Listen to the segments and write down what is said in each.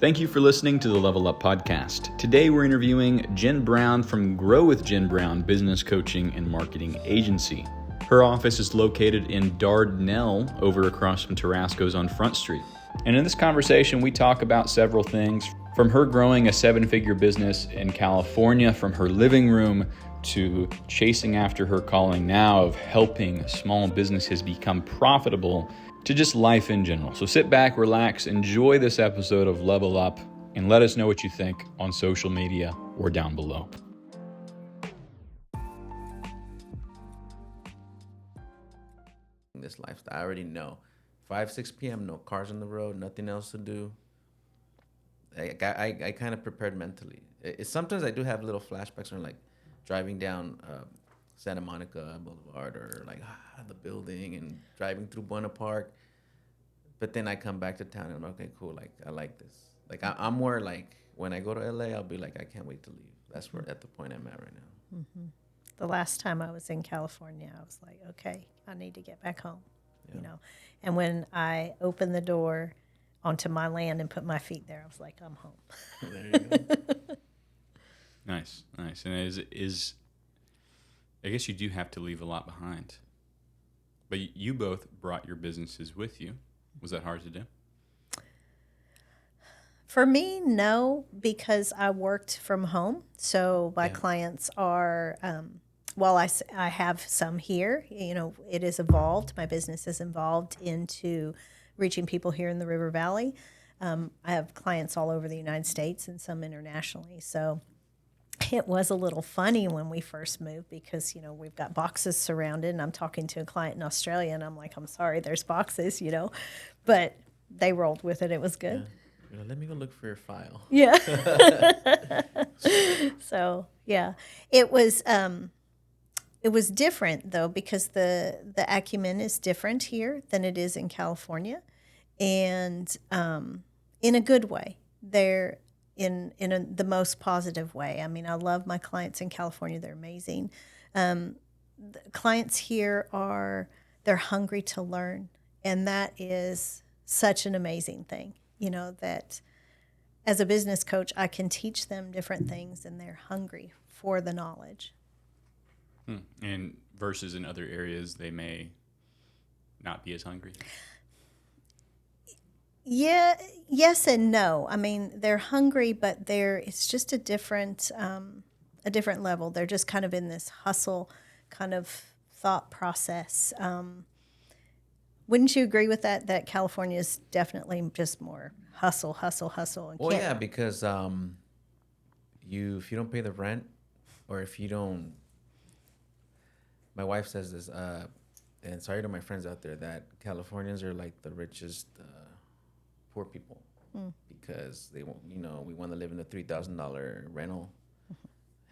Thank you for listening to the LevelUp Podcast. Today we're interviewing Jen Brown from Grow with Jen Brown Business Coaching and Marketing Agency. Her office is located in Dardanelle, over across from Tarasco's on Front Street. And in this conversation, we talk about several things, from her growing a 7-figure business in California from her living room to chasing after her calling now of helping small businesses become profitable, to just life in general. So sit back, relax, enjoy this episode of Level Up, and let us know what you think on social media or down below. This lifestyle, I already know. 6 p.m., no cars on the road, nothing else to do. I kind of prepared mentally. Sometimes I do have little flashbacks when like driving down Santa Monica Boulevard or like the building and driving through Buena Park. But then I come back to town and I'm okay, cool. Like I like this. Like I'm more like when I go to LA, I'll be like, I can't wait to leave. That's where at the point I'm at right now. Mm-hmm. The last time I was in California, I was like, okay, I need to get back home, you know. And when I opened the door onto my land and put my feet there, I was like, I'm home. There you go. Nice. And I guess you do have to leave a lot behind. But you both brought your businesses with you. Was that hard to do? For me, no, because I worked from home. So my clients are, while I have some here, you know, it is evolved. My business is evolved into reaching people here in the River Valley. I have clients all over the United States and some internationally. So it was a little funny when we first moved because, you know, we've got boxes surrounded and I'm talking to a client in Australia and I'm like, I'm sorry, there's boxes, you know, but they rolled with it. It was good. Yeah. You know, let me go look for your file. Yeah. So, yeah, it was different though, because the acumen is different here than it is in California. And, in a good way, they're in the most positive way. I mean, I love my clients in California. They're amazing. The clients here they're hungry to learn. And that is such an amazing thing, you know, that as a business coach, I can teach them different things and they're hungry for the knowledge. And versus in other areas, they may not be as hungry. Yeah, yes and no. I mean, they're hungry, but it's just a different level. They're just kind of in this hustle kind of thought process. Wouldn't you agree with that? That California is definitely just more hustle. And Well, yeah, because if you don't pay the rent, or if you don't, my wife says this, and sorry to my friends out there, that Californians are like the richest poor people because they won't, you know, we want to live in a $3,000 rental,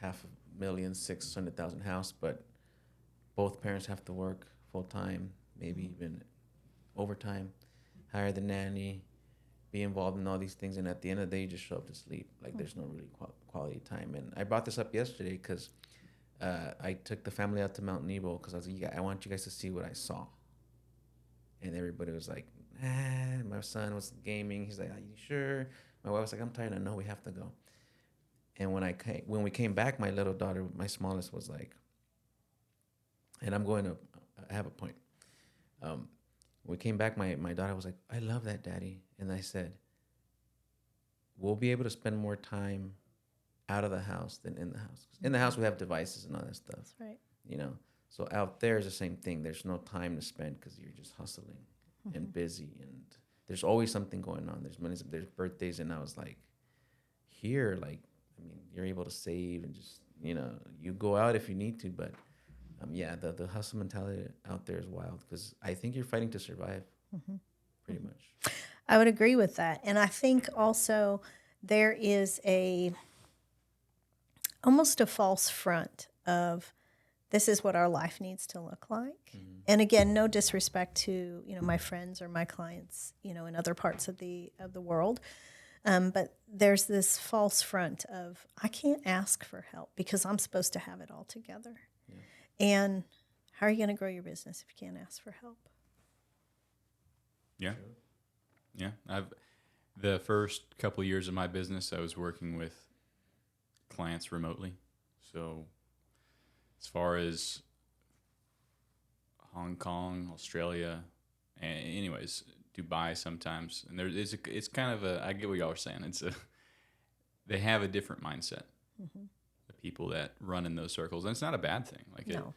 $500,000, $600,000 house, but both parents have to work full time, maybe even overtime, hire the nanny, be involved in all these things, and at the end of the day, you just show up to sleep. Like there's no really quality time. And I brought this up yesterday because I took the family out to Mount Nebo because I was like, I want you guys to see what I saw. And everybody was like, my son was gaming. He's like, are you sure? My wife was like, I'm tired. I know we have to go. And when we came back, my little daughter, my smallest, was like, and I have a point. When we came back, my daughter was like, I love that, Daddy. And I said, we'll be able to spend more time out of the house than in the house. In the house, we have devices and all that stuff. That's right. You know, so out there is the same thing. There's no time to spend because you're just hustling and busy, and there's always something going on. There's birthdays, and I was like, here, like, I mean, you're able to save and just, you know, you go out if you need to, but the hustle mentality out there is wild because I think you're fighting to survive, pretty much. I would agree with that. And I think also there is almost a false front of this is what our life needs to look like. And again, no disrespect to, you know, my friends or my clients, you know, in other parts of the world. But there's this false front of I can't ask for help because I'm supposed to have it all together. Yeah. And how are you going to grow your business if you can't ask for help? Yeah. Yeah. The first couple of years of my business, I was working with clients remotely. So as far as Hong Kong, Australia, and anyways, Dubai sometimes, and it's kind of I get what y'all are saying. They have a different mindset. Mm-hmm. The people that run in those circles, and it's not a bad thing. No.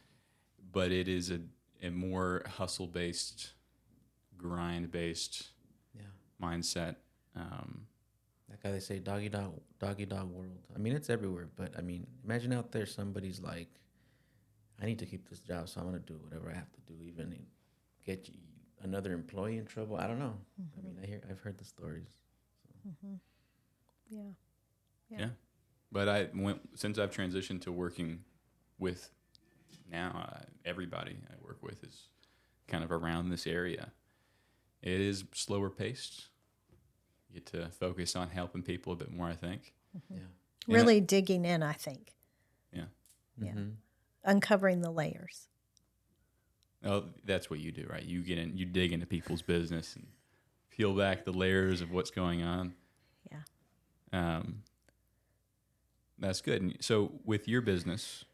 But it is a more hustle based, grind based mindset. Like how they say, doggy dog world. I mean, it's everywhere. But I mean, imagine out there somebody's like, I need to keep this job, so I'm gonna do whatever I have to do, even get another employee in trouble. I don't know. Mm-hmm. I mean, I've heard the stories. So. Mm-hmm. Yeah. But since I've transitioned to working with now, everybody I work with is kind of around this area. It is slower paced. You get to focus on helping people a bit more, I think. Mm-hmm. Yeah. Really digging in, I think. Yeah. Yeah. Mm-hmm. Uncovering the layers. Oh, that's what you do, right? You get in, you dig into people's business and peel back the layers of what's going on. Yeah. That's good. And so with your business,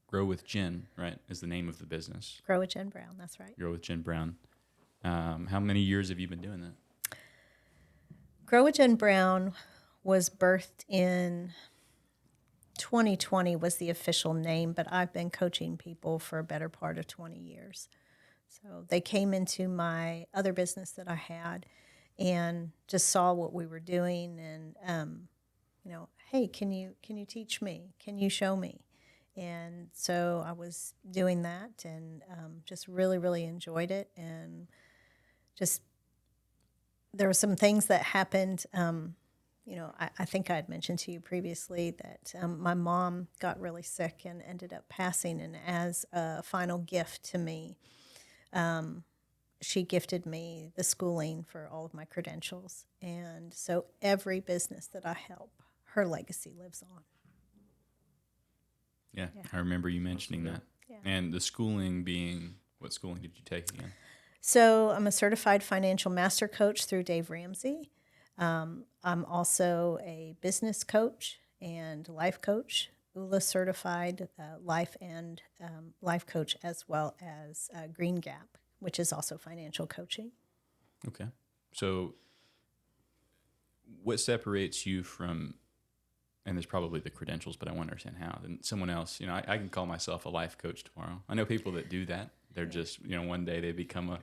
Grow with Jen, right, is the name of the business. Grow with Jen Brown, that's right. Grow with Jen Brown. How many years have you been doing that? Grow with Jen Brown was birthed in 2020 was the official name, but I've been coaching people for a better part of 20 years. So they came into my other business that I had and just saw what we were doing and, hey, can you teach me? Can you show me? And so I was doing that and just really, really enjoyed it. And just there were some things that happened. I think I had mentioned to you previously that my mom got really sick and ended up passing. And as a final gift to me, she gifted me the schooling for all of my credentials. And so every business that I help, her legacy lives on. Yeah. I remember you mentioning that. Yeah. And the schooling being, what schooling did you take again? So I'm a certified financial master coach through Dave Ramsey. I'm also a business coach and life coach, ULA certified life and life coach, as well as Green Gap, which is also financial coaching. Okay. So what separates you from, and there's probably the credentials, but I want to understand how, then someone else, I can call myself a life coach tomorrow. I know people that do that. They're just, one day they become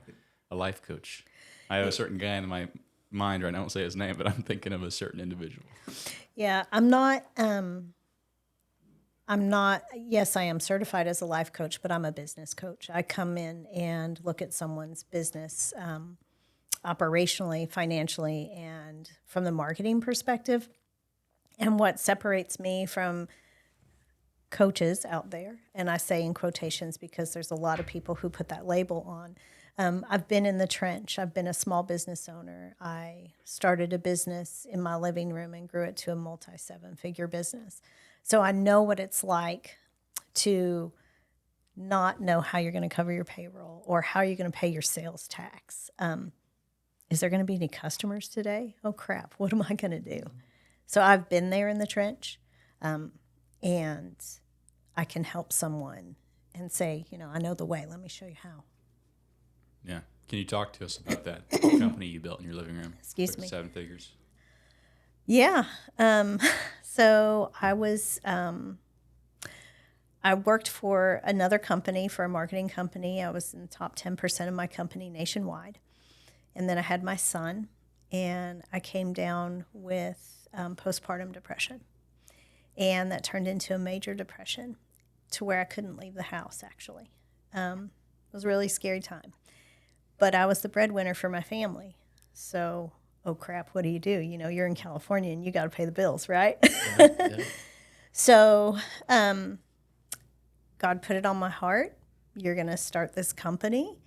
a life coach. I have a certain guy in my mind right now, I won't say his name, but I'm thinking of a certain individual. Yeah, yes, I am certified as a life coach, but I'm a business coach. I come in and look at someone's business operationally, financially, and from the marketing perspective. And what separates me from coaches out there, and I say in quotations because there's a lot of people who put that label on. I've been in the trench. I've been a small business owner. I started a business in my living room and grew it to a multi-seven-figure business. So I know what it's like to not know how you're going to cover your payroll or how you're going to pay your sales tax. Is there going to be any customers today? Oh, crap. What am I going to do? So I've been there in the trench, and I can help someone and say, I know the way. Let me show you how. Yeah. Can you talk to us about that company you built in your living room? Excuse me. 7 figures. Yeah. So I worked for another company, for a marketing company. I was in the top 10% of my company nationwide. And then I had my son, and I came down with postpartum depression. And that turned into a major depression to where I couldn't leave the house, actually. It was a really scary time. But I was the breadwinner for my family. So, oh crap, what do? You're in California and you got to pay the bills, right? Yeah. So God put it on my heart. You're going to start this company.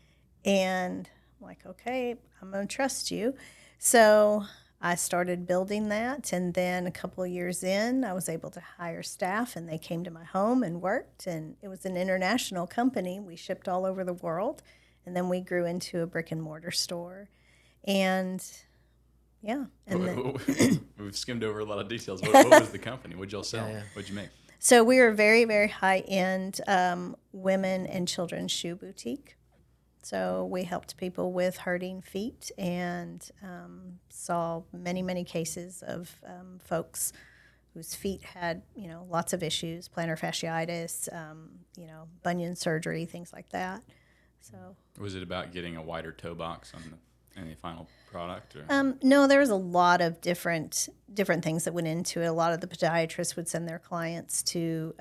And I'm like, okay, I'm going to trust you. So I started building that. And then a couple of years in, I was able to hire staff, and they came to my home and worked. And it was an international company. We shipped all over the world. And then we grew into a brick and mortar store. And Yeah. And We've skimmed over a lot of details. What was the company? What'd y'all sell? Yeah. What'd you make? so we were a very, very high-end women and children's shoe boutique. So we helped people with hurting feet and saw many, many cases of folks whose feet had, lots of issues, plantar fasciitis, bunion surgery, things like that. So Was it about getting a wider toe box on the final product? Or? no, there was a lot of different things that went into it. A lot of the podiatrists would send their clients to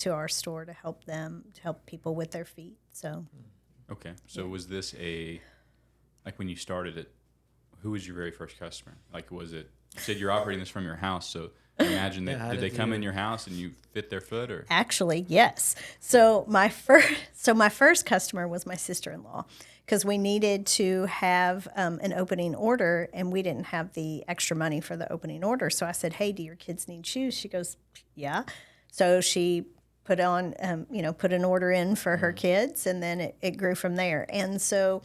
our store to help people with their feet. So. Okay. So was this like when you started it, who was your very first customer? Like, was it, you said you're operating this from your house, so I imagine that, did they come in your house and you fit their foot, or? Actually, yes. So my first customer was my sister-in-law, because we needed to have an opening order, and we didn't have the extra money for the opening order. So I said, hey, do your kids need shoes? She goes, yeah. So she put an order in for her kids, and then it grew from there. And so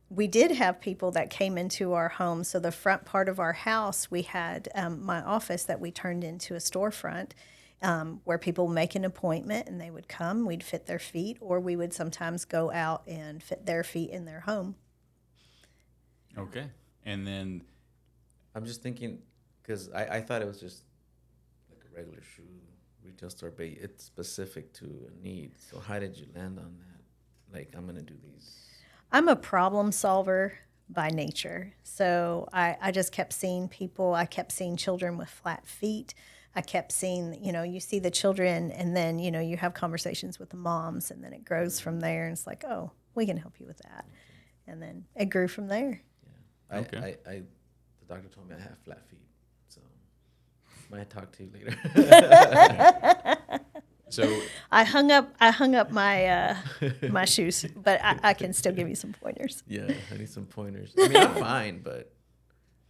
we did have people that came into our home. So the front part of our house, we had my office that we turned into a storefront where people make an appointment and they would come, we'd fit their feet, or we would sometimes go out and fit their feet in their home. Okay. And then I'm just thinking, because I thought it was just like a regular shoe retail store, but it's specific to a need. So how did you land on that? Like, I'm going to do these. I'm a problem solver by nature. So I just kept seeing people. I kept seeing children with flat feet. I kept seeing, you see the children, and then, you have conversations with the moms, and then it grows from there. And it's like, oh, we can help you with that. And then it grew from there. Yeah. Okay. The doctor told me I have flat feet. So might talk to you later. So I hung up my my shoes, but I can still give you some pointers. Yeah, I need some pointers. I mean, I'm fine, but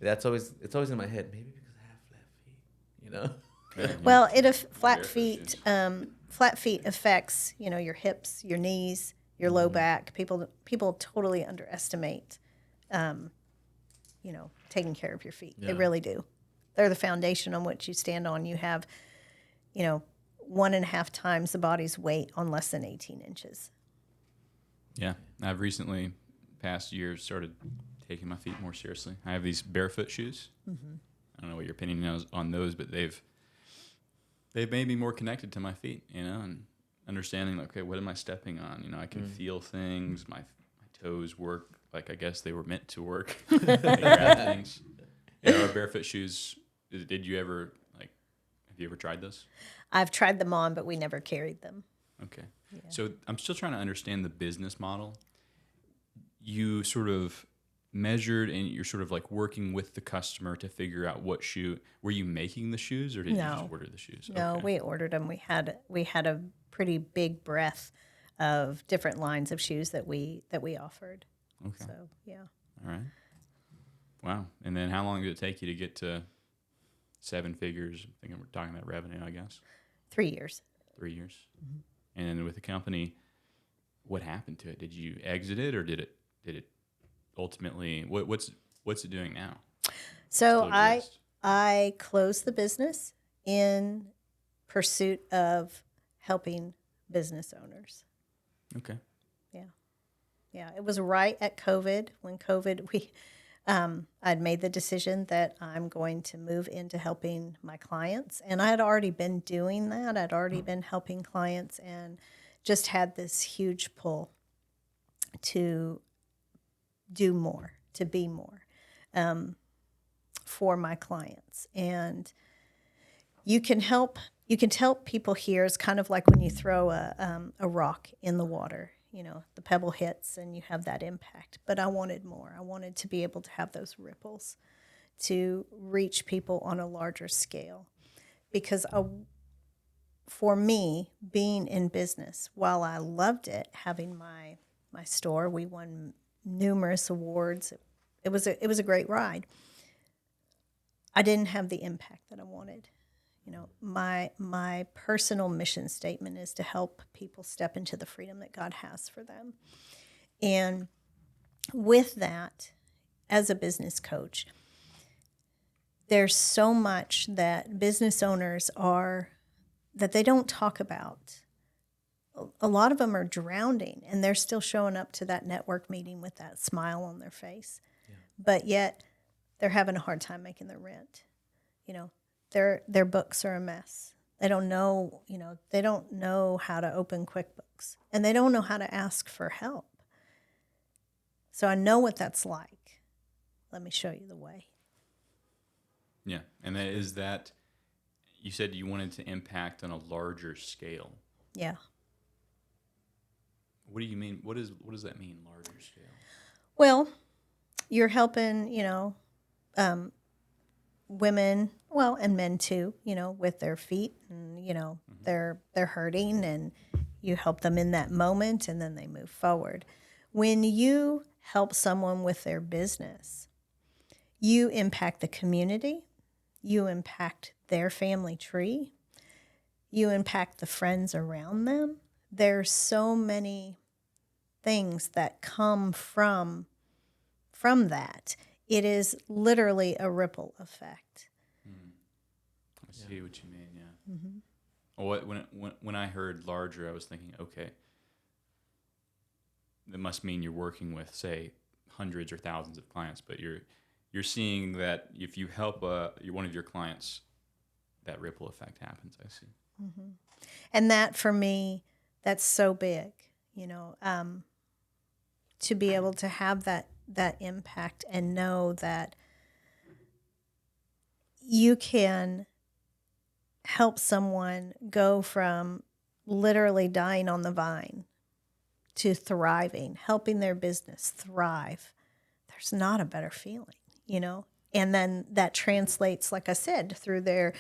it's always in my head. Maybe because I have flat feet, Well, flat feet affects your hips, your knees, your low back. People totally underestimate, taking care of your feet. Yeah. They really do. They're the foundation on which you stand on. You have, 1.5 times the body's weight on less than 18 inches. yeah, I've recently, past years, started taking my feet more seriously. I have these barefoot shoes. Mm-hmm. I don't know what your opinion is on those, but they've made me more connected to my feet, and understanding, like, okay, what am I stepping on? I can feel things. My toes work like I guess they were meant to work. They grab things. Our barefoot shoes. Did you ever have you ever tried those? I've tried them on, but we never carried them. Okay. Yeah. So I'm still trying to understand the business model. You sort of measured, and you're sort of like working with the customer to figure out what shoe. Were you making the shoes, or did you just order the shoes? No, we ordered them. We had a pretty big breadth of different lines of shoes that we offered. Okay. So yeah. All right. Wow. And then how long did it take you to get to 7 figures? I think we're talking about revenue, I guess. 3 years. 3 years. Mm-hmm. And then with the company, what happened to it? Did you exit it, or did it ultimately? What's it doing now? So I closed the business in pursuit of helping business owners. Okay. Yeah. It was right at COVID. When COVID, I'd made the decision that I'm going to move into helping my clients. And I had already been doing that. I'd already been helping clients, and just had this huge pull to do more, to be more for my clients. And you can help people here. It's kind of like when you throw a rock in the water. The pebble hits and you have that impact. But I wanted more. I wanted to be able to have those ripples to reach people on a larger scale. Because for me, being in business, while I loved it, having my store, we won numerous awards. It was a great ride. I didn't have the impact that I wanted. My personal mission statement is to help people step into the freedom that God has for them. And with that, as a business coach, there's so much that business owners that they don't talk about. A lot of them are drowning, and they're still showing up to that network meeting with that smile on their face. Yeah. But yet they're having a hard time making their rent. Their books are a mess. They don't know, they don't know how to open QuickBooks, and they don't know how to ask for help. So I know what that's like. Let me show you the way. Yeah, and that you said you wanted to impact on a larger scale. Yeah. What do you mean? What does that mean, larger scale? Well, you're helping, women, well, and men too, with their feet, and they're hurting, and you help them in that moment, and then they move forward. When you help someone with their business, you impact the community, you impact their family tree, you impact the friends around them. There's so many things that come from that. It is literally a ripple effect. I see what you mean. Yeah. Mm-hmm. When I heard larger, I was thinking, okay, that must mean you're working with, say, hundreds or thousands of clients. But you're seeing that if you help one of your clients, that ripple effect happens. I see. Mm-hmm. And that, for me, that's so big. To be able to have that impact and know that you can help someone go from literally dying on the vine to thriving, helping their business thrive. There's not a better feeling, And then that translates, like I said, through their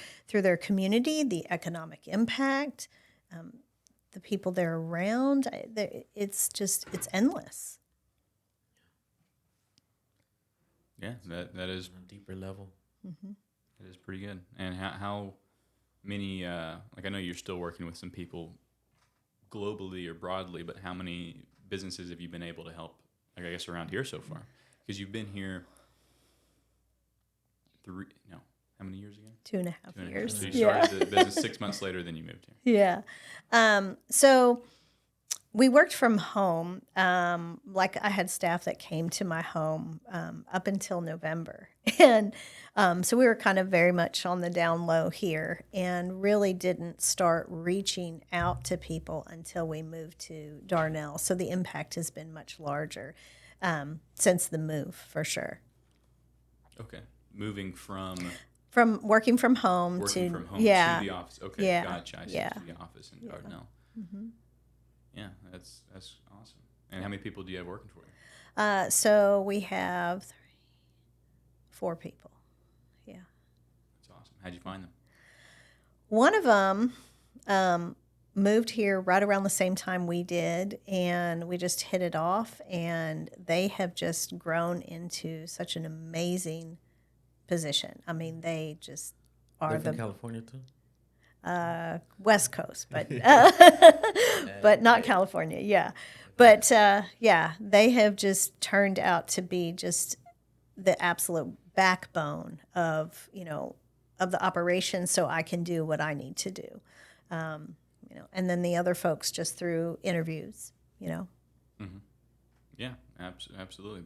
community, the economic impact, the people they're around. It's endless. Yeah, that is on a deeper level. Mm-hmm. That is pretty good. And how many? I know you're still working with some people globally or broadly, but how many businesses have you been able to help? I guess around here so far, because you've been here. How many years again? 2.5 years. So you started the business 6 months later than you moved Yeah. here. So we worked from home. Like, I had staff that came to my home up until November. And so we were kind of very much on the down low here, and really didn't start reaching out to people until we moved to Darnell. So the impact has been much larger since the move, for sure. Okay. Moving from working from home to the office. Okay, yeah, gotcha. I see, to the office in Darnell. Mm-hmm. Yeah, that's awesome. And how many people do you have working for you? So we have 4 people. Yeah. That's awesome. How'd you find them? One of them moved here right around the same time we did, and we just hit it off, and they have just grown into such an amazing position. I mean, they just are from California too? West Coast, but but not California. Yeah, but they have just turned out to be just the absolute backbone of the operation, so I can do what I need to do. And then the other folks just through interviews. Mm-hmm. Yeah, absolutely.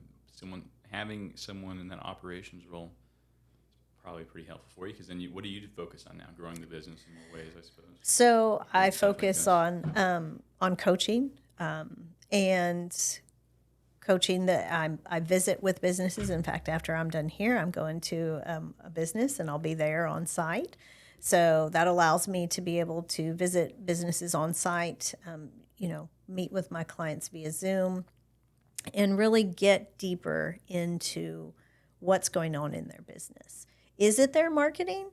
Having someone in that operations role. Probably pretty helpful for you, because then what do you focus on now? Growing the business in more ways, I suppose. So I focus on coaching and coaching that I visit with businesses. In fact, after I'm done here, I'm going to a business, and I'll be there on site. So that allows me to be able to visit businesses on site, meet with my clients via Zoom, and really get deeper into what's going on in their business. Is it their marketing?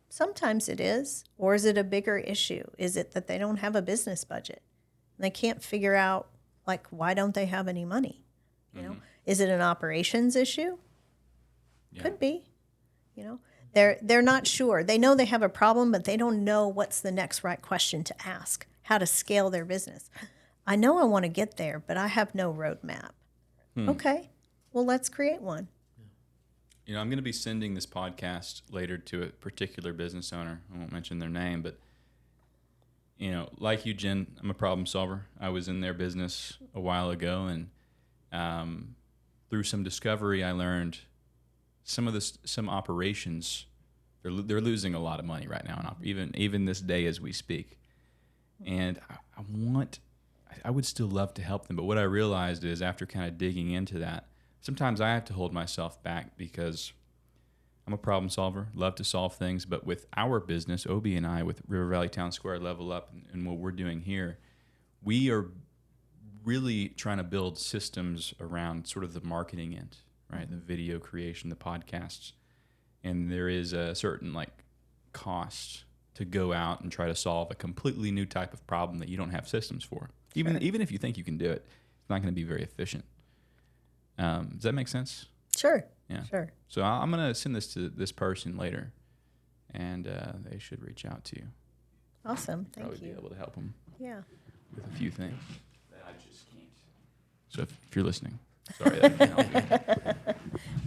Sometimes it is. Or is it a bigger issue? Is it that they don't have a business budget? They can't figure out, why don't they have any money? Is it an operations issue? Yeah. Could be. They're not sure. They know they have a problem, but they don't know what's the next right question to ask, how to scale their business. I know I want to get there, but I have no roadmap. Okay, well, let's create one. I'm going to be sending this podcast later to a particular business owner. I won't mention their name, but like you, Jen, I'm a problem solver. I was in their business a while ago, and through some discovery, I learned some operations they're losing a lot of money right now, and even this day as we speak. And I would still love to help them, but what I realized is after kind of digging into that, sometimes I have to hold myself back because I'm a problem solver, love to solve things. But with our business, Obee and I, with River Valley Town Square, Level Up, and what we're doing here, we are really trying to build systems around sort of the marketing end, right? The video creation, the podcasts. And there is a certain cost to go out and try to solve a completely new type of problem that you don't have systems for. Even if you think you can do it, it's not going to be very efficient. Does that make sense? Sure. Yeah. Sure. So I'm going to send this to this person later, and they should reach out to you. Awesome. Thank Probably you. be able to help them with a few things that I just can't. So if you're listening, sorry that I can't help you.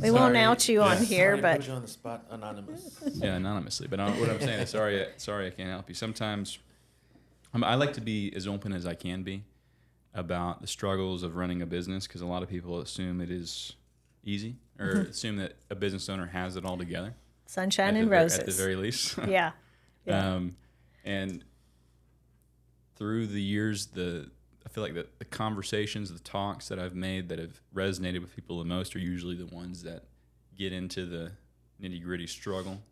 We won't out you on here, Sorry, but put you on the spot, anonymous. Yeah, anonymously. But what I'm saying is sorry I can't help you. Sometimes I like to be as open as I can be about the struggles of running a business, because a lot of people assume it is easy, or assume that a business owner has it all together. sunshine and roses. At the very least. Yeah. And through the years, I feel like the conversations, the talks that I've made that have resonated with people the most are usually the ones that get into the nitty-gritty struggle.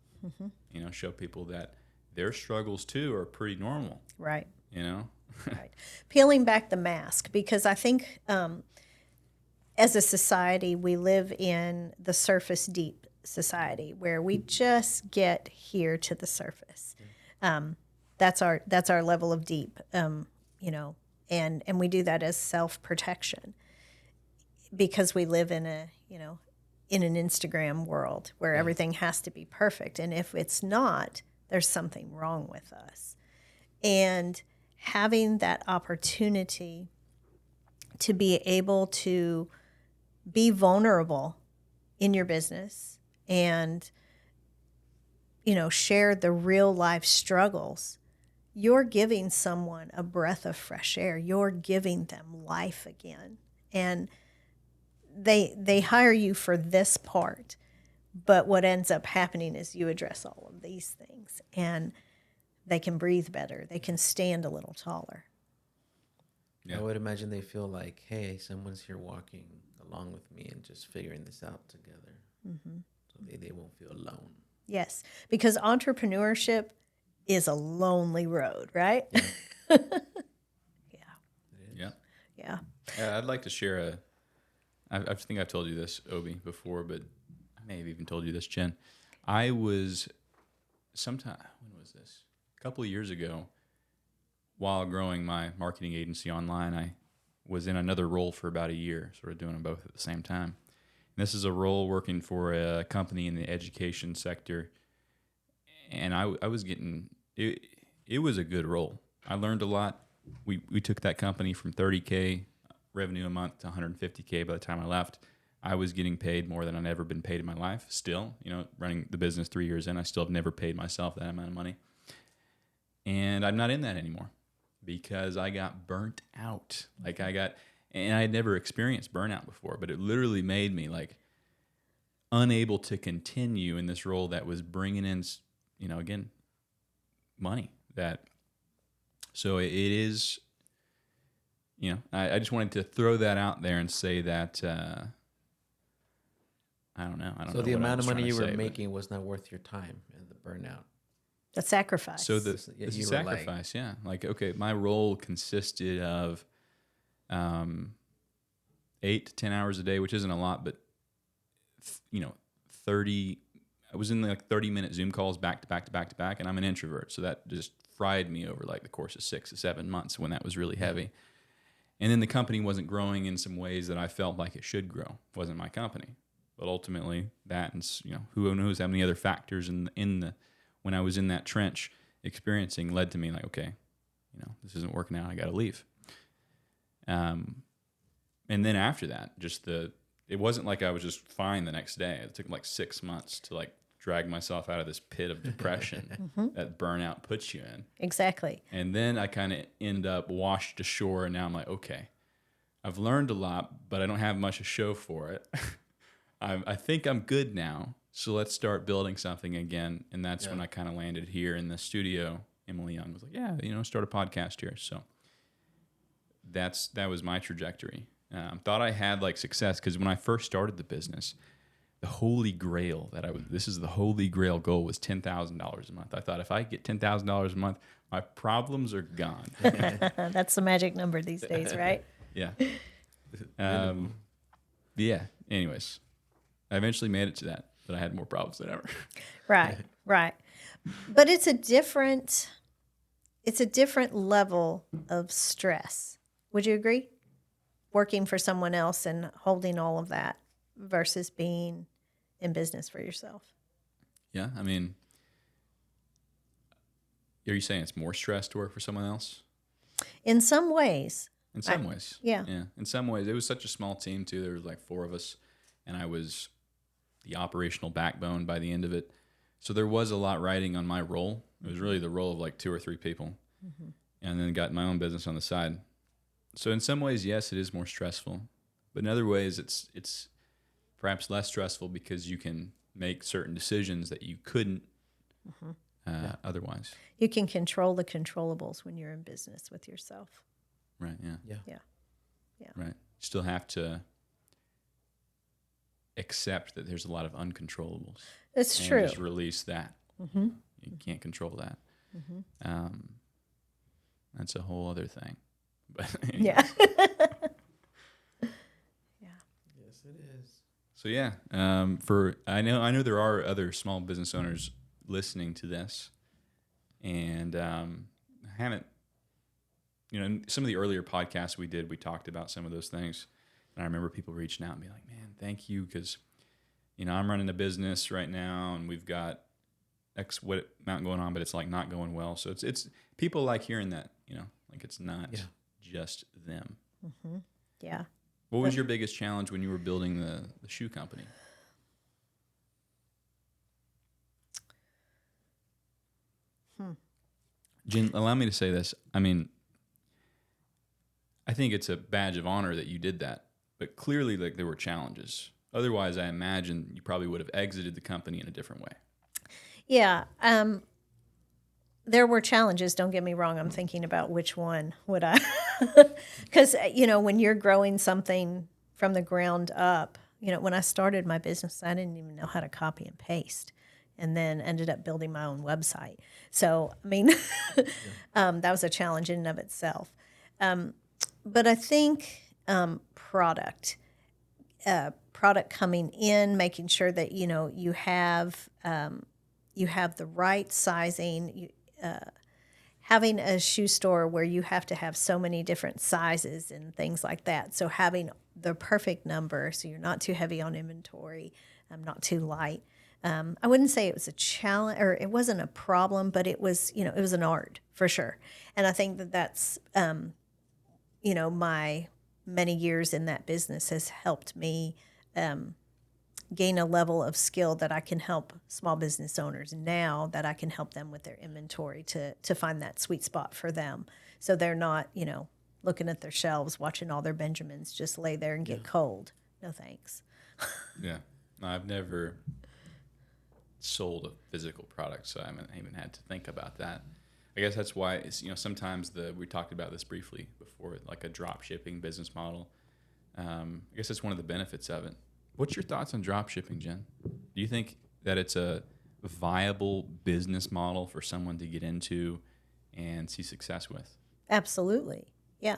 Show people that their struggles too are pretty normal. Right. Right. Peeling back the mask, because I think as a society, we live in the surface deep society where we just get here to the surface. That's our level of deep, and we do that as self-protection because we live in in an Instagram world where everything has to be perfect. And if it's not, there's something wrong with us. And having that opportunity to be able to be vulnerable in your business and, share the real life struggles, you're giving someone a breath of fresh air. You're giving them life again. And they hire you for this part, but what ends up happening is you address all of these things, and they can breathe better. They can stand a little taller. I would imagine they feel like, hey, someone's here walking along with me and just figuring this out together. So they won't feel alone. Yes, because entrepreneurship is a lonely road, right? Yeah. I'd like to share I think I've told you this, Obee, before, but I may have even told you this, Jen. I was when was this? A couple of years ago, while growing my marketing agency online, I was in another role for about a year, sort of doing them both at the same time. And this is a role working for a company in the education sector, and I was getting it. It was a good role. I learned a lot. We took that company from $30K revenue a month to $150K by the time I left. I was getting paid more than I'd ever been paid in my life. Still, running the business 3 years in, I still have never paid myself that amount of money. And I'm not in that anymore because I got burnt out. And I had never experienced burnout before, but it literally made me unable to continue in this role that was bringing in, again, money. So it is, I just wanted to throw that out there and say that, I don't know. So the amount of money you were making was not worth your time and the burnout. The sacrifice. So the sacrifice, yeah. Okay, my role consisted of 8 to 10 hours a day, which isn't a lot, but 30. I was in 30-minute Zoom calls back to back to back to back, and I'm an introvert, so that just fried me over the course of 6 to 7 months when that was really heavy. And then the company wasn't growing in some ways that I felt like it should grow. It wasn't my company, but ultimately that, and who knows how many other factors when I was in that trench experiencing led to me okay, this isn't working out. I got to leave. And then after that, just the it wasn't like I was just fine the next day. It took like 6 months to like drag myself out of this pit of depression that burnout puts you in. Exactly. And then I kind of end up washed ashore, and now I'm like, okay, I've learned a lot, but I don't have much to show for it. I think I'm good now, so let's start building something again. And that's when I kind of landed here in the studio. Emily Young was like, yeah, start a podcast here. So that was my trajectory. Thought I had like success because when I first started the business, the holy grail this is the holy grail goal was $10,000 a month. I thought if I get $10,000 a month, my problems are gone. That's the magic number these days, right? Yeah. Yeah. Anyways, I eventually made it to that, but I had more problems than ever. Right. But it's a different level of stress. Would you agree? Working for someone else and holding all of that versus being in business for yourself. Yeah. I mean, are you saying it's more stress to work for someone else? In some ways. In some ways. Yeah. In some ways. It was such a small team, too. There was like 4 of us, and I was the operational backbone by the end of it. So there was a lot riding on my role. It was really the role of like 2 or 3 people. Mm-hmm. And then got my own business on the side. So in some ways, yes, it is more stressful. But in other ways, it's perhaps less stressful because you can make certain decisions that you couldn't otherwise. You can control the controllables when you're in business with yourself. Right, yeah. Yeah. Right. You still have to accept that there's a lot of uncontrollables. It's and true. Just release that. Mm-hmm. You can't control that. Mm-hmm. That's a whole other thing. But yeah. Yes, it is. So yeah, I know there are other small business owners listening to this, and I haven't, in some of the earlier podcasts we did, we talked about some of those things, and I remember people reaching out and being like, "Man, thank you, because I'm running a business right now, and we've got X what amount going on, but it's like not going well." So it's people like hearing that, like it's not just them. Mm-hmm. Yeah. What was your biggest challenge when you were building the shoe company? Jen, allow me to say this. I mean, I think it's a badge of honor that you did that, but clearly like there were challenges. Otherwise, I imagine you probably would have exited the company in a different way. Yeah. There were challenges. Don't get me wrong. I'm thinking about which one would I, because, when you're growing something from the ground up, when I started my business, I didn't even know how to copy and paste, and then ended up building my own website. So, I mean, that was a challenge in and of itself. But I think product coming in, making sure that, you have the right sizing, having a shoe store where you have to have so many different sizes and things like that. So having the perfect number, so you're not too heavy on inventory, not too light. I wouldn't say it was a challenge, or it wasn't a problem, but it was, it was an art for sure. And I think that's, my many years in that business has helped me gain a level of skill that I can help small business owners now, that I can help them with their inventory to find that sweet spot for them. So they're not, looking at their shelves, watching all their Benjamins just lay there and get cold. No thanks. Yeah. No, I've never sold a physical product, so I haven't even had to think about that. I guess that's why it's, sometimes we talked about this briefly before, like a drop shipping business model. I guess that's one of the benefits of it. What's your thoughts on drop shipping, Jen? Do you think that it's a viable business model for someone to get into and see success with? Absolutely. Yeah.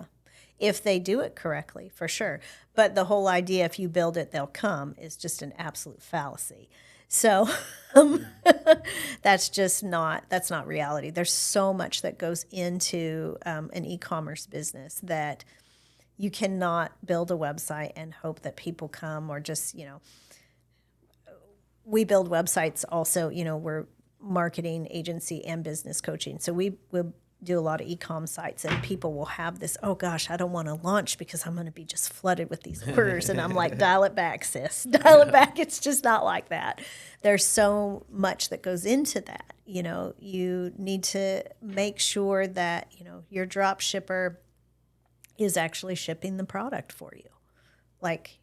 If they do it correctly, for sure. But the whole idea, if you build it, they'll come, is just an absolute fallacy. So that's not reality. There's so much that goes into an e-commerce business that you cannot build a website and hope that people come, or just, we build websites also, we're marketing agency and business coaching. So we do a lot of e-com sites, and people will have this, oh gosh, I don't want to launch because I'm going to be just flooded with these orders. And I'm like, dial it back, sis. Dial it back. It's just not like that. There's so much that goes into that. You know, you need to make sure that, you know, your drop shipper is actually shipping the product for you. Like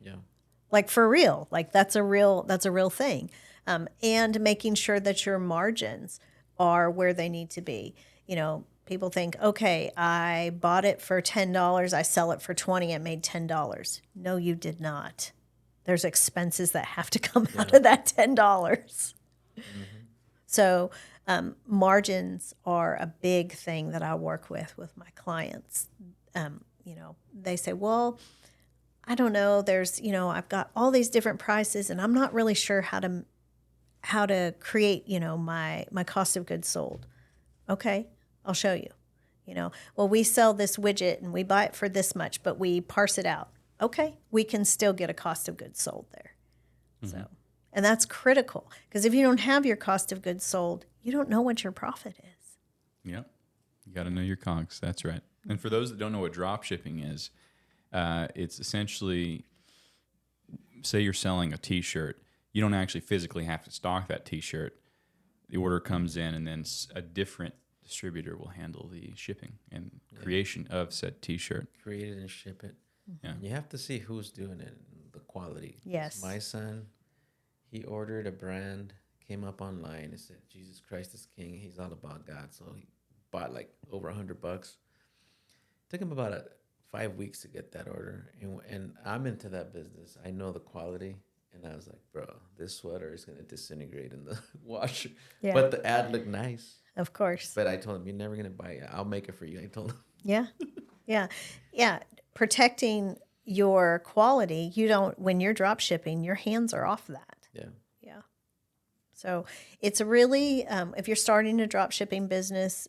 for real. Like that's a real thing. And making sure that your margins are where they need to be. You know, people think, okay, I bought it for $10, I sell it for $20, it made $10. No, you did not. There's expenses that have to come out of that $10. Mm-hmm. So margins are a big thing that I work with my clients. You know, they say, well, I don't know, there's, you know, I've got all these different prices and I'm not really sure how to create, you know, my cost of goods sold. Okay, I'll show you. You know, well, we sell this widget and we buy it for this much, but we parse it out. Okay, we can still get a cost of goods sold there. Mm-hmm. So, and that's critical because if you don't have your cost of goods sold, you don't know what your profit is. Yep, you got to know your COGS. That's right. And for those that don't know what drop shipping is, it's essentially, say you're selling a T-shirt, you don't actually physically have to stock that T-shirt. The order comes in, and then a different distributor will handle the shipping and creation of said T-shirt. Create it and ship it. Yeah. You have to see who's doing it, the quality. Yes. My son, he ordered a brand, came up online. It said, Jesus Christ is King. He's all about God. So he bought like over $100. Took him about 5 weeks to get that order. And I'm into that business. I know the quality. And I was like, bro, this sweater is going to disintegrate in the washer. Yeah. But the ad looked nice. Of course. But I told him, you're never going to buy it. I'll make it for you. I told him. Yeah. Yeah. Yeah. Protecting your quality, when you're drop shipping, your hands are off that. Yeah. Yeah. So it's really, if you're starting a drop shipping business,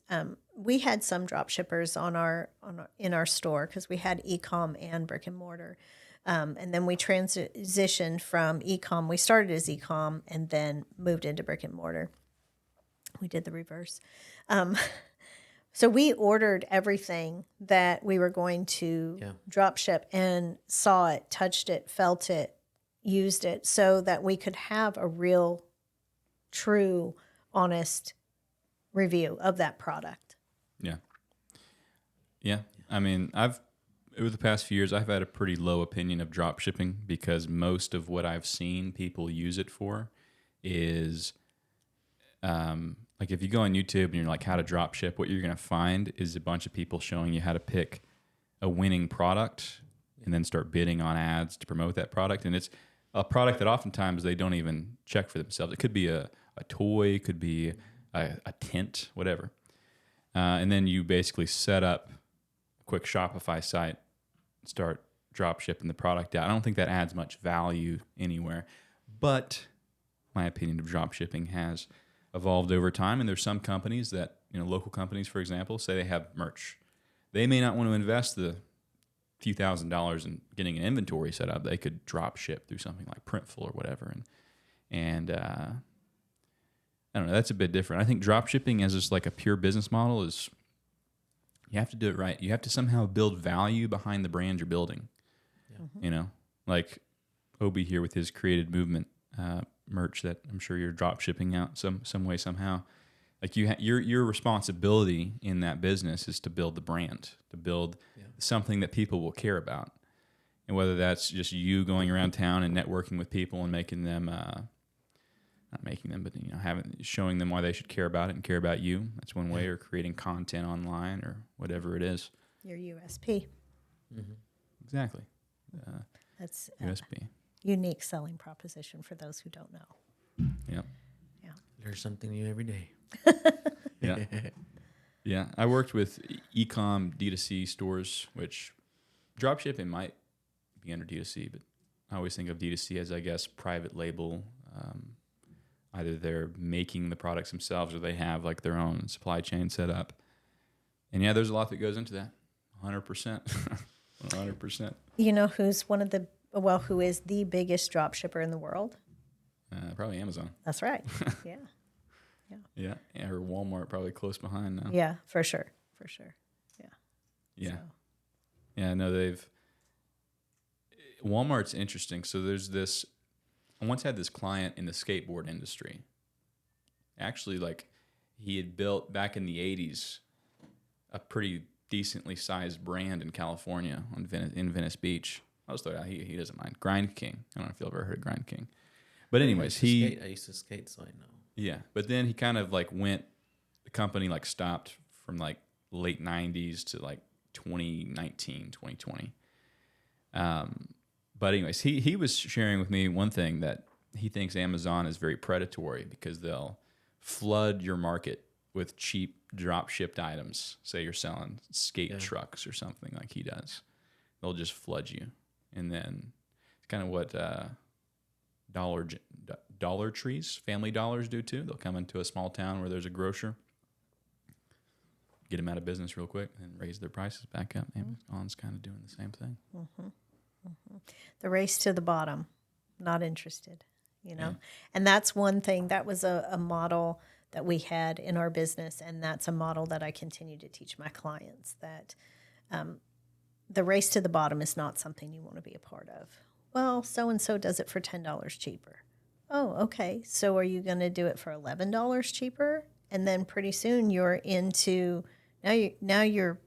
we had some drop shippers in our store because we had e-com and brick and mortar. And then we transitioned from e-com. We started as e-com and then moved into brick and mortar. We did the reverse. So we ordered everything that we were going to drop ship and saw it, touched it, felt it, used it so that we could have a real, true, honest review of that product. Yeah. Yeah. I mean, over the past few years, I've had a pretty low opinion of drop shipping because most of what I've seen people use it for is, like if you go on YouTube and you're like how to drop ship, what you're going to find is a bunch of people showing you how to pick a winning product and then start bidding on ads to promote that product. And it's a product that oftentimes they don't even check for themselves. It could be a toy, it could be a tent, whatever. And then you basically set up a quick Shopify site, start drop shipping the product out. I don't think that adds much value anywhere, but my opinion of drop shipping has evolved over time. And there's some companies that, local companies, for example, say they have merch. They may not want to invest the few $1,000s in getting an inventory set up. They could drop ship through something like Printful or whatever. And I don't know, that's a bit different. I think drop shipping as just like a pure business model is, you have to do it right. You have to somehow build value behind the brand you're building. Yeah. Mm-hmm. Like Obee here with his created movement merch that I'm sure you're drop shipping out some way, somehow. Like your responsibility in that business is to build the brand, to build something that people will care about. And whether that's just you going around town and networking with people and making them, not making them, but showing them why they should care about it and care about you. That's one way, or creating content online or whatever it is. Your USP. Mm-hmm. Exactly. That's USP. Unique selling proposition for those who don't know. Yeah. Yeah. Learn something new every day. Yeah. Yeah. I worked with e-com D2C stores, which drop shipping might be under D2C, but I always think of D2C as, I guess, private label. Either they're making the products themselves or they have like their own supply chain set up. And yeah, there's a lot that goes into that. 100%. 100%. You know who is the biggest drop shipper in the world? Probably Amazon. That's right. Yeah. Yeah. Or Walmart, probably close behind now. Yeah, for sure. for sure. Yeah. Yeah. So. Yeah, no, Walmart's interesting. So I once had this client in the skateboard industry. Actually, like, he had built back in the 80s a pretty decently sized brand in California in Venice Beach. I'll just throw it out. He doesn't mind. Grind King. I don't know if you've ever heard of Grind King. But anyways, I used to skate, so I know. Yeah, but then he kind of like the company like stopped from like late 90s to like 2019, 2020. But anyways, he was sharing with me one thing, that he thinks Amazon is very predatory because they'll flood your market with cheap drop shipped items. Say you're selling skate trucks or something like he does. They'll just flood you. And then it's kind of what Dollar Trees, Family Dollars do too. They'll come into a small town where there's a grocer, get them out of business real quick, and raise their prices back up. Amazon's kind of doing the same thing. Mm-hmm. Mm-hmm. The race to the bottom, not interested, And that's one thing. That was a model that we had in our business, and that's a model that I continue to teach my clients, that the race to the bottom is not something you want to be a part of. Well, so-and-so does it for $10 cheaper. Oh, okay. So are you going to do it for $11 cheaper? And then pretty soon you're into, now you're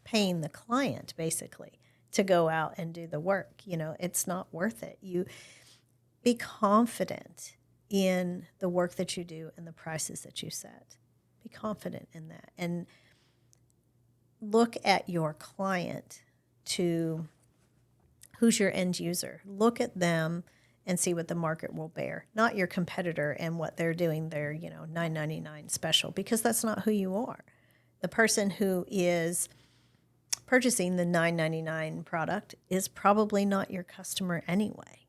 paying the client basically to go out and do the work. It's not worth it. You be confident in the work that you do and the prices that you set. Be confident in that. And look at your client to who's your end user. Look at them and see what the market will bear, not your competitor and what they're doing, their $9.99 special, because that's not who you are. The person who is purchasing the $9.99 product is probably not your customer anyway.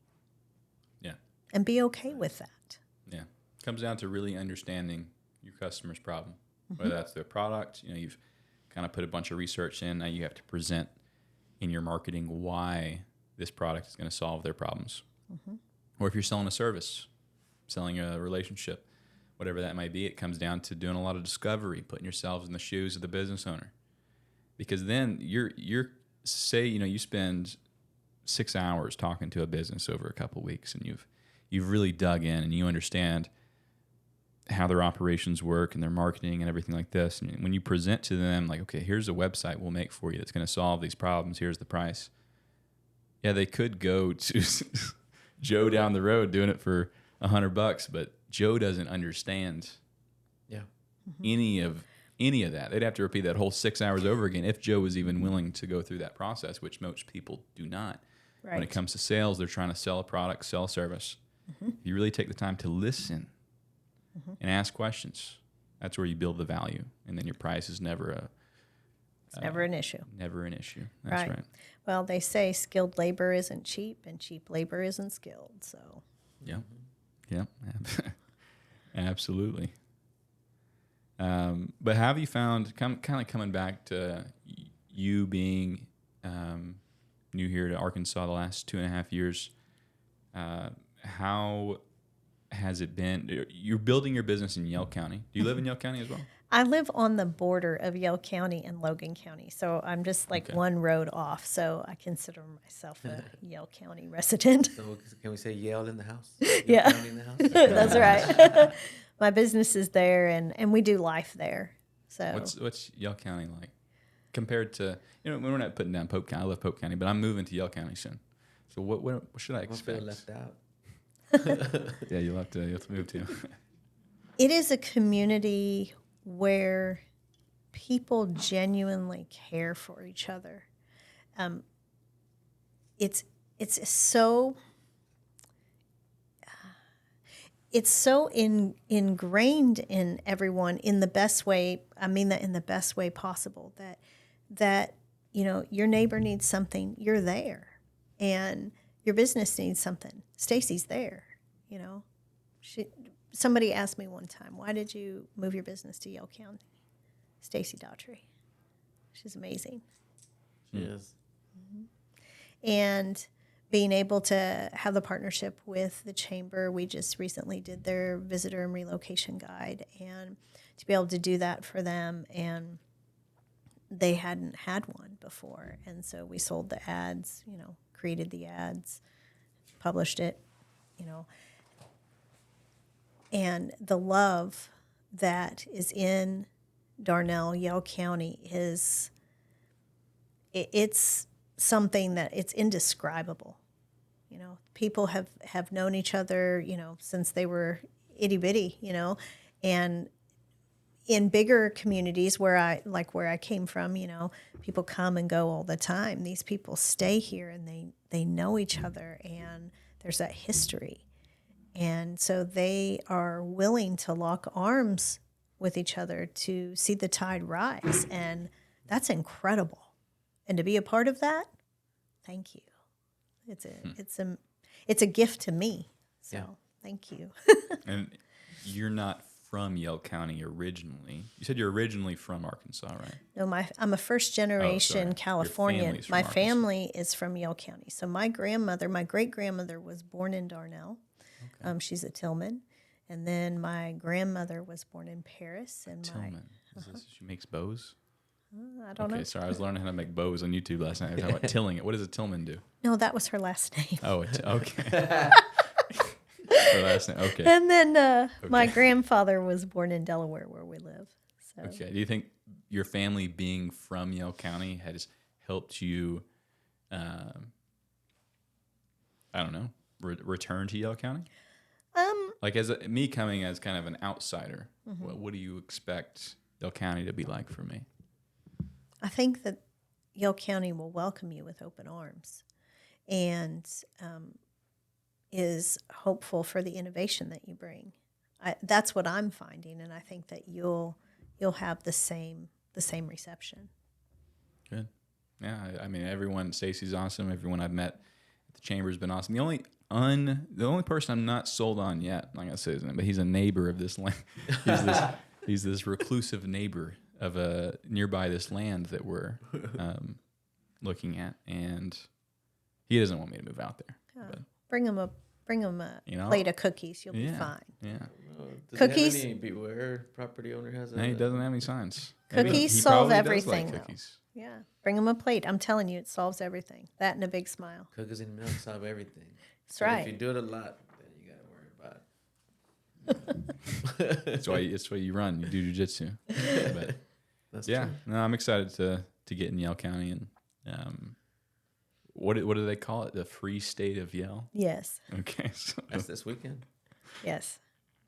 Yeah. And be okay with that. Yeah. It comes down to really understanding your customer's problem, whether that's their product. You've kind of put a bunch of research in. Now you have to present in your marketing why this product is going to solve their problems. Mm-hmm. Or if you're selling a service, selling a relationship, whatever that might be, it comes down to doing a lot of discovery, putting yourselves in the shoes of the business owner. Because then you spend 6 hours talking to a business over a couple of weeks, and you've really dug in and you understand how their operations work and their marketing and everything like this. And when you present to them, like, okay, here's a website we'll make for you that's going to solve these problems. Here's the price. Yeah, they could go to Joe down the road doing it for $100, but Joe doesn't understand any of that. They'd have to repeat that whole 6 hours over again if Joe was even willing to go through that process, which most people do not. Right. When it comes to sales, they're trying to sell a product, sell a service. Mm-hmm. If you really take the time to listen and ask questions, that's where you build the value, and then your price is never never an issue. Never an issue. That's right. Well, they say skilled labor isn't cheap, and cheap labor isn't skilled. So. Yeah. Yeah. Absolutely. But have you found, kind of coming back to you being new here to Arkansas the last 2.5 years, how has it been? You're building your business in Yell County. Do you live in Yell County as well? I live on the border of Yell County and Logan County, so I'm just one road off. So I consider myself a Yell County resident. So can we say Yale in the house? Yeah, County in the house? That's right. My business is there, and we do life there. So what's Yell County like compared to, we're not putting down Pope County. I love Pope County, but I'm moving to Yell County soon. So what should I expect? Feel left out. Yeah, you'll have to move too. It is a community where people genuinely care for each other. It's so ingrained in everyone in the best way. I mean that in the best way possible. That your neighbor needs something, you're there, and your business needs something, Stacy's there. Somebody asked me one time, why did you move your business to Yell County? Stacy Daughtry. She's amazing. She is. Mm-hmm. And being able to have the partnership with the chamber, we just recently did their visitor and relocation guide, and to be able to do that for them and they hadn't had one before. And so we sold the ads, created the ads, published it, and the love that is in Darnell, Yell County it's something that it's indescribable. People have known each other, since they were itty bitty, and in bigger communities where I came from, people come and go all the time. These people stay here and they know each other, and there's that history. And so they are willing to lock arms with each other to see the tide rise. And that's incredible. And to be a part of that, thank you. It's a gift to me. So thank you. And you're not from Yell County originally. You said you're originally from Arkansas, right? No, I'm a first generation Californian. My Arkansas. family is from Yell County. So my great grandmother was born in Darnell. Okay. She's a Tillman. And then my grandmother was born in Paris. And Tillman. She makes bows? I don't know. Okay, sorry. I was learning how to make bows on YouTube last night. I was talking about tilling it. What does a Tillman do? No, that was her last name. Oh, okay. Her last name. Okay. And then my grandfather was born in Delaware, where we live. So. Okay. Do you think your family being from Yell County has helped you, I don't know, return to Yell County? Like me coming as kind of an outsider, what do you expect Yell County to be like for me? I think that Yell County will welcome you with open arms, and is hopeful for the innovation that you bring. That's what I'm finding, and I think that you'll have the same reception. Good. Yeah, I mean, everyone. Stacy's awesome. Everyone I've met at the chamber has been awesome. The only person I'm not sold on yet, I'm not gonna say his name, but he's a neighbor of this land. He's this reclusive neighbor of nearby this land that we're looking at, and he doesn't want me to move out there. But, bring him a plate of cookies. You'll be fine. Yeah. Does Cookies. He have any beware property owner has? No, he doesn't have any signs. Cookies He solve probably everything. Does like cookies. Yeah, bring him a plate. I'm telling you, it solves everything. That and a big smile. Cookies and milk solve everything. That's right. If you do it a lot, then you gotta worry about it. It's why you run. You do jujitsu. But That's yeah, true. no, I'm excited to get in Yell County, and what do they call it? The Free State of Yell. Yes. Okay, so That's this weekend. Yes.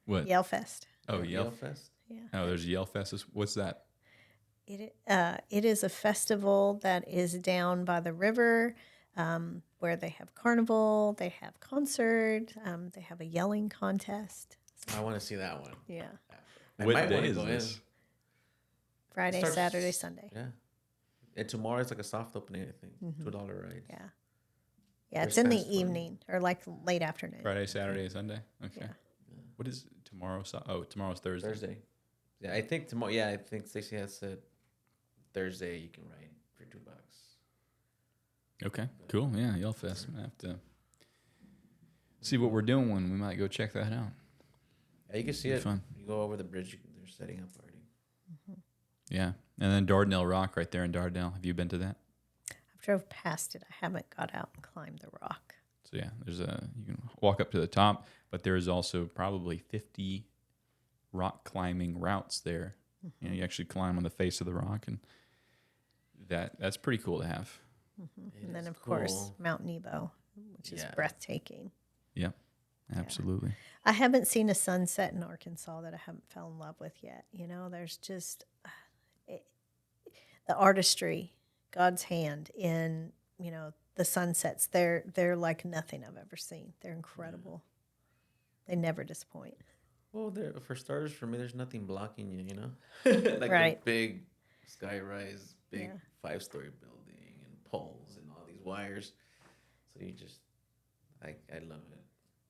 what? Yell Fest. Oh, Yell. Fest. Yeah. Oh, there's Yell Fest. What's that? It is a festival that is down by the river, where they have carnival, they have concert, they have a yelling contest. I want to see that one. Yeah. I What might day wanna is go this? in. Friday, Starts- Saturday, Sunday. Yeah. And tomorrow is like a soft opening, I think. $2 ride. Yeah. Yeah, it's There's in the fast food. evening or like late afternoon. Friday, Saturday, Sunday. Okay. Yeah. What is tomorrow? Tomorrow's Thursday. Thursday. Yeah, I think tomorrow. Yeah, I think Stacey has said Thursday you can ride for $2. Okay, cool. Yeah, Yell Fest. I'm gonna have to see what we're doing when we might go check that out. Yeah, you can see Be it. fun. You go over the bridge. They're setting up already. Yeah, and then Dardanelle Rock right there in Dardanelle. Have you been to that? I've drove past it. I haven't got out and climbed the rock. So yeah, you can walk up to the top, but there is also probably 50 rock climbing routes there. You know, you actually climb on the face of the rock, and that's pretty cool to have. And then, of course, Mount Nebo, which is breathtaking. Yeah, absolutely. I haven't seen a sunset in Arkansas that I haven't fell in love with yet. You know, there's just the artistry, God's hand in, the sunsets. They're like nothing I've ever seen. They're incredible. They never disappoint. Well, for starters, for me, there's nothing blocking you, like Right. a big skyrise, big 5-story building and poles and all these wires. So you just, I love it.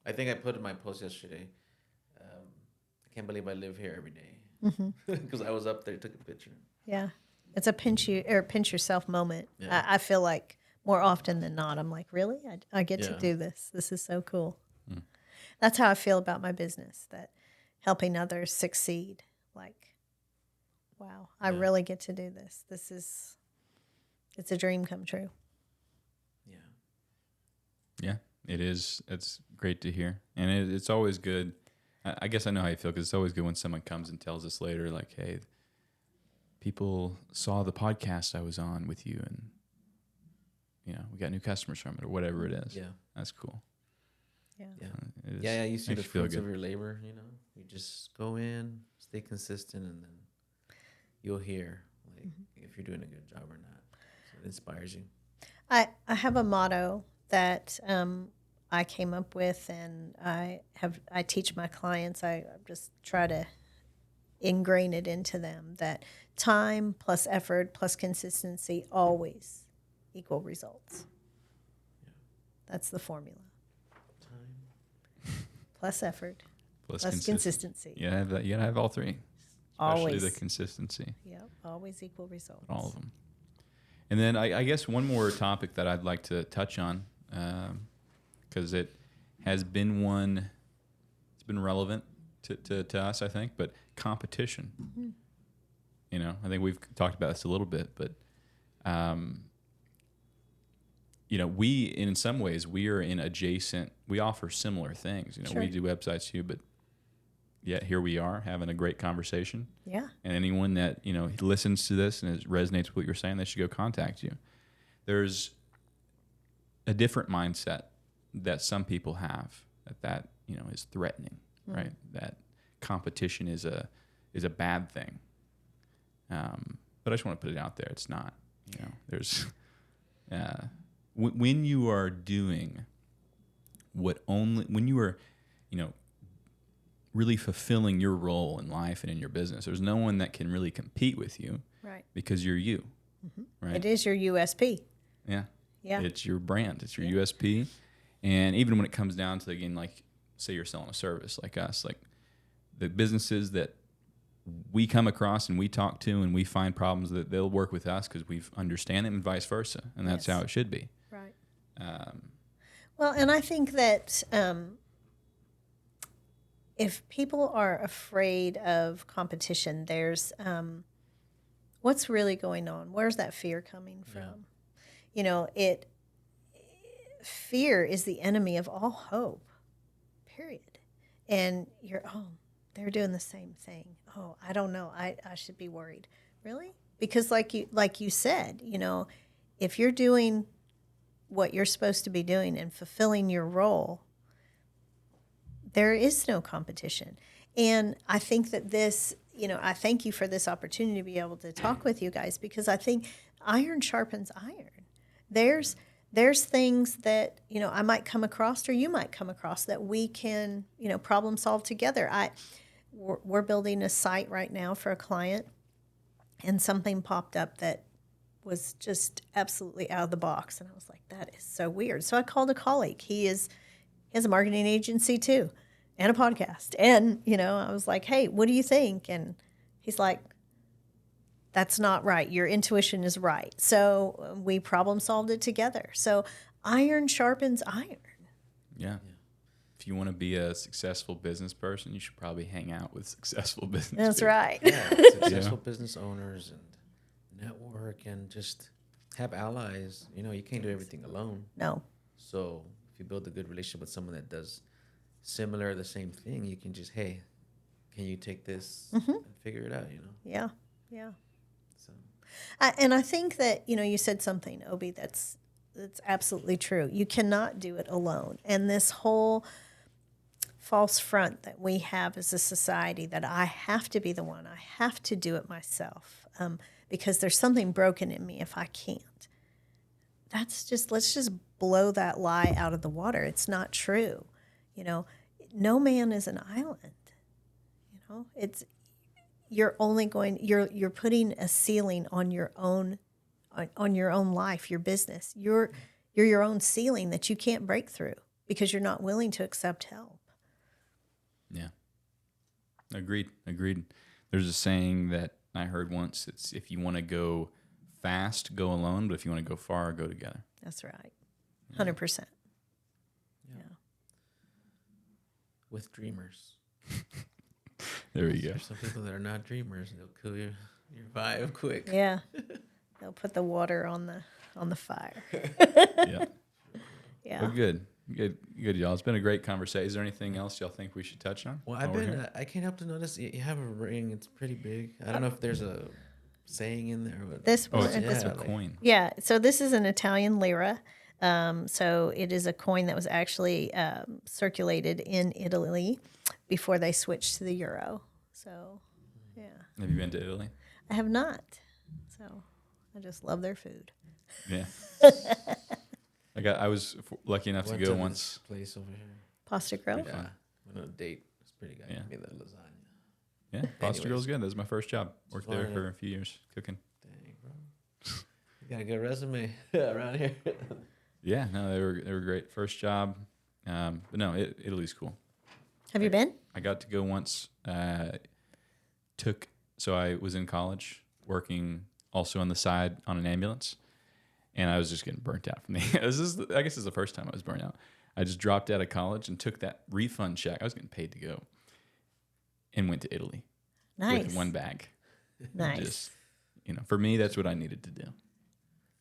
I think I put in my post yesterday, I can't believe I live here every day. Because I was up there, took a picture. Yeah. It's a pinch yourself moment. Yeah. I feel like more often than not, I'm like, really? I get to do this. This is so cool. That's how I feel about my business, that helping others succeed. Like, wow, I really get to do this. It's a dream come true. Yeah. Yeah, it is. It's great to hear. And it's always good. I guess I know how you feel, because it's always good when someone comes and tells us later, like, hey, people saw the podcast I was on with you, and, we got new customers from it, or whatever it is. Yeah. That's cool. Yeah. Yeah. You see the makes you feel fruits good. of your labor, You just go in, stay consistent, and then you'll hear, like, if you're doing a good job or not. So it inspires you. I have a motto that I came up with, and I teach my clients. I just try to ingrain it into them that time plus effort plus consistency always equal results. Yeah. That's the formula. Time. Plus effort Plus consistency. You gotta have all three. Especially Always. the consistency. Yep, always equal results. All of them. And then I guess one more topic that I'd like to touch on, because it has been it's been relevant to us, I think, but competition. Mm-hmm. I think we've talked about this a little bit, but, we, in some ways, we are we offer similar things. Sure. We do websites too, but yet here we are having a great conversation. Yeah. And anyone that, listens to this and it resonates with what you're saying, they should go contact you. There's a different mindset that some people have that is threatening, right? That competition is a bad thing. But I just want to put it out there. It's not, there's, when you are doing when you are, really fulfilling your role in life and in your business, there's no one that can really compete with you, Right. Because you're you, right? It is your USP. Yeah. Yeah. It's your brand. It's your USP. And even when it comes down to, again, like, say you're selling a service like us, like the businesses that we come across and we talk to and we find problems, that they'll work with us because we understand them, and vice versa. And that's Yes. how it should be. Right. Well, and I think that if people are afraid of competition, there's what's really going on? Where's that fear coming from? Fear is the enemy of all hope, period. And they're doing the same thing. Oh, I don't know. I should be worried. Really? Because like you said, if you're doing what you're supposed to be doing and fulfilling your role, there is no competition. And I think that I thank you for this opportunity to be able to talk with you guys, because I think iron sharpens iron. There's things that, I might come across, or you might come across, that we can, problem solve together. We're building a site right now for a client, and something popped up that was just absolutely out of the box. And I was like, that is so weird. So I called a colleague. He has a marketing agency too, and a podcast. And, I was like, hey, what do you think? And he's like, that's not right. Your intuition is right. So we problem solved it together. So iron sharpens iron. Yeah. If you want to be a successful business person, you should probably hang out with successful business That's people. right. Yeah, successful business owners, and network, and just have allies. You can't do everything alone. No. So if you build a good relationship with someone that does the same thing, you can just, hey, can you take this and figure it out, Yeah. Yeah. So And I think that, you said something, Obee, that's absolutely true. You cannot do it alone. And this whole false front that we have as a society, that I have to be the one, I have to do it myself, because there's something broken in me if I can't. Let's just blow that lie out of the water. It's not true. No man is an island. You're putting a ceiling on your own life, your business. You're your own ceiling that you can't break through because you're not willing to accept help. Yeah. Agreed. There's a saying that I heard once. It's, if you want to go fast, go alone, but if you want to go far, go together. That's right. 100%. Yeah. With dreamers. There we go. There's some people that are not dreamers, and they'll kill you. You revive quick. Yeah. They'll put the water on the fire. Yeah. Yeah. Well, good, y'all. It's been a great conversation. Is there anything else y'all think we should touch on? Well, while we're here? I can't help to notice you have a ring. It's pretty big. I don't know if there's a saying in there. But This one. It's a like- coin. Yeah. So this is an Italian lira. So it is a coin that was actually circulated in Italy before they switched to the euro. So, yeah. Have you been to Italy? I have not. So I just love their food. Yeah. I was lucky enough to Went go this once. place over here. Pasta Grill. Pretty Yeah, fun. went on a date. It's pretty good. Yeah. Made that lasagna. Yeah, Pasta Anyways. Grill's good. That was my first job. Worked there Florida. for a few years cooking. Dang, bro. You got a good resume around here. Yeah, no, they were great. First job, but no, Italy's cool. Have you been? I got to go once. So I was in college working also on the side on an ambulance, and I was just getting burnt out from the. I guess this is the first time I was burnt out. I just dropped out of college and took that refund check. I was getting paid to go, and went to Italy Nice. with one bag. Nice. Just, for me, that's what I needed to do.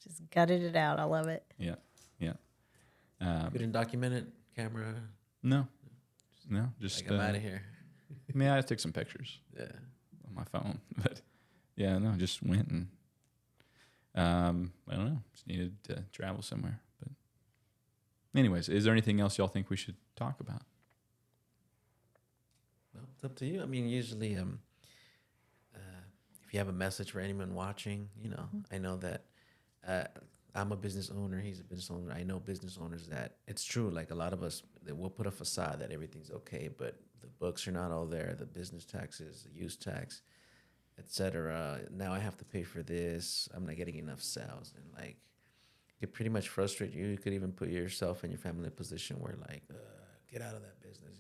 Just gutted it out. I love it. Yeah. You didn't document it, camera. No, just Like, I'm out of here. I mean, I took some pictures Yeah. on my phone, but yeah, no, just went and I don't know, just needed to travel somewhere. But anyways, is there anything else y'all think we should talk about? Well, it's up to you. I mean, usually, if you have a message for anyone watching, I know that I'm a business owner. He's a business owner. I know business owners that it's true. Like a lot of us, that we'll put a facade that everything's okay, but the books are not all there. The business taxes, the use tax, etc. Now I have to pay for this. I'm not getting enough sales, and like it could pretty much frustrate you. You could even put yourself and your family in a position where like, get out of that business,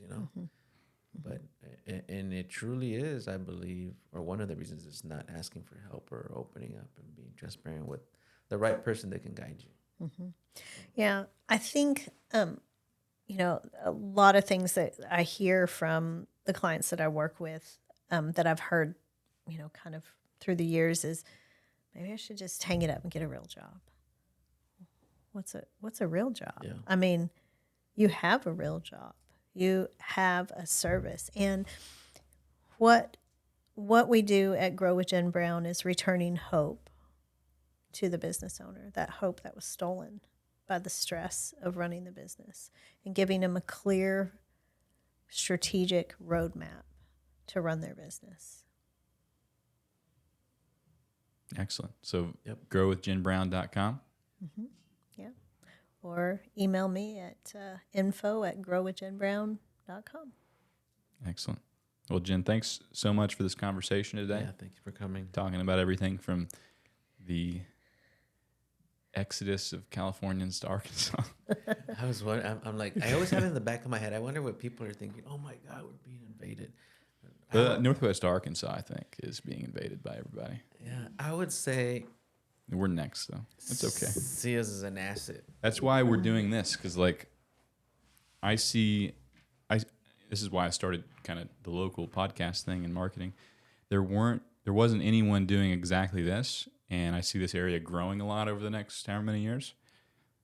But and it truly is, I believe, or one of the reasons is not asking for help or opening up and being transparent with the right person that can guide you. Yeah, I think, a lot of things that I hear from the clients that I work with that I've heard, kind of through the years is maybe I should just hang it up and get a real job. What's a real job? Yeah. I mean, you have a real job. You have a service. And what we do at Grow with Jen Brown is returning hope to the business owner, that hope that was stolen by the stress of running the business, and giving them a clear, strategic roadmap to run their business. Excellent. So Yep. growwithjenbrown.com. Yeah. Or email me at info@growwithjenbrown.com. Excellent. Well, Jen, thanks so much for this conversation today. Yeah, thank you for coming. Talking about everything from the exodus of Californians to Arkansas. I was wondering, I'm like, I always have it in the back of my head. I wonder what people are thinking. Oh my God, we're being invaded. Northwest Arkansas, I think, is being invaded by everybody. Yeah, I would say We're next, though. It's okay. see us as an asset. That's why we're doing this, because this is why I started kind of the local podcast thing and marketing. There wasn't anyone doing exactly this, and I see this area growing a lot over the next however many years.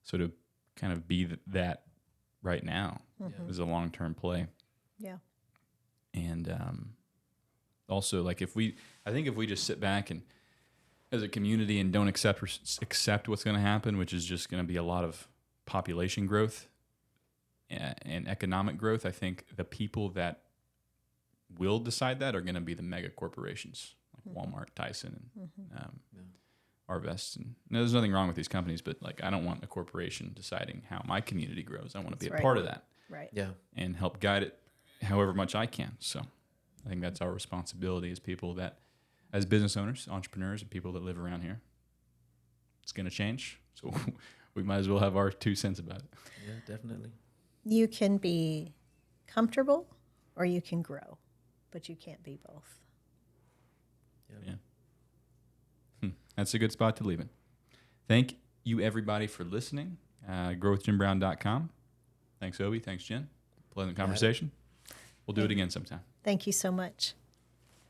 So to kind of be that right now is a long-term play. Yeah. And also, like if we just sit back and as a community and don't accept what's going to happen, which is just going to be a lot of population growth and economic growth, I think the people that will decide that are going to be the mega corporations like Walmart, Tyson, and Arvest. And there's nothing wrong with these companies, but like I don't want a corporation deciding how my community grows. I want to be That's a part of that Right. Yeah. and help guide it however much I can. So I think that's our responsibility as people as business owners, entrepreneurs, and people that live around here. It's going to change. So we might as well have our 2 cents about it. Yeah, definitely. You can be comfortable or you can grow, but you can't be both. Yeah. That's a good spot to leave it. Thank you, everybody, for listening. Growwithjenbrown.com. Thanks, Obee. Thanks, Jen. Pleasant conversation. We'll do it again sometime. Thank you so much.